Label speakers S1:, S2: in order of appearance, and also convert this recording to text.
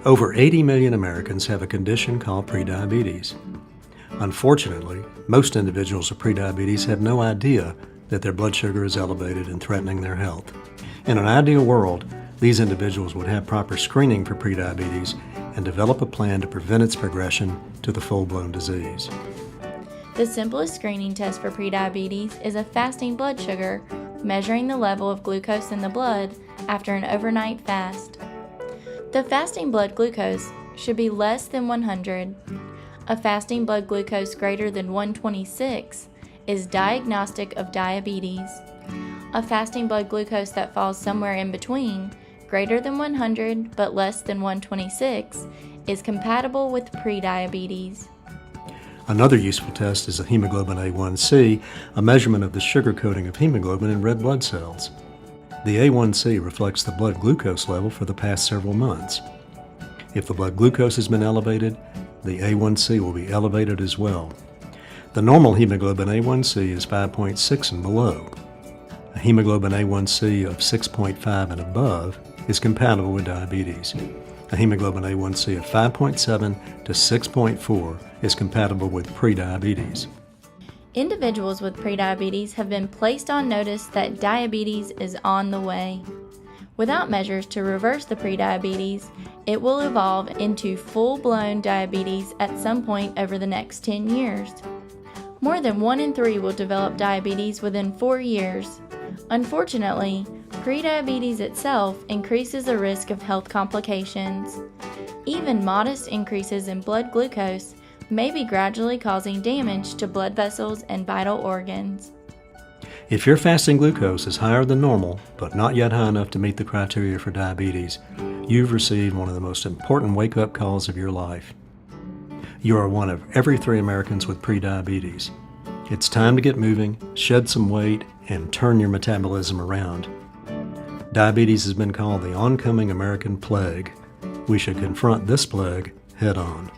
S1: Over 80 million Americans have a condition called prediabetes. Unfortunately, most individuals with prediabetes have no idea that their blood sugar is elevated and threatening their health. In an ideal world, these individuals would have proper screening for prediabetes and develop a plan to prevent its progression to the full-blown disease.
S2: The simplest screening test for prediabetes is a fasting blood sugar, measuring the level of glucose in the blood after an overnight fast. The fasting blood glucose should be less than 100. A fasting blood glucose greater than 126 is diagnostic of diabetes. A fasting blood glucose that falls somewhere in between, greater than 100 but less than 126, is compatible with prediabetes.
S1: Another useful test is the hemoglobin A1C, a measurement of the sugar coating of hemoglobin in red blood cells. The A1C reflects the blood glucose level for the past several months. If the blood glucose has been elevated, the A1C will be elevated as well. The normal hemoglobin A1C is 5.6 and below. A hemoglobin A1C of 6.5 and above is compatible with diabetes. A hemoglobin A1C of 5.7 to 6.4 is compatible with prediabetes.
S2: Individuals with prediabetes have been placed on notice that diabetes is on the way. Without measures to reverse the prediabetes, it will evolve into full-blown diabetes at some point over the next 10 years. More than 1 in 3 will develop diabetes within 4 years. Unfortunately, prediabetes itself increases the risk of health complications. Even modest increases in blood glucose may be gradually causing damage to blood vessels and vital organs.
S1: If your fasting glucose is higher than normal, but not yet high enough to meet the criteria for diabetes, you've received one of the most important wake-up calls of your life. You are one of every 3 Americans with prediabetes. It's time to get moving, shed some weight, and turn your metabolism around. Diabetes has been called the oncoming American plague. We should confront this plague head on.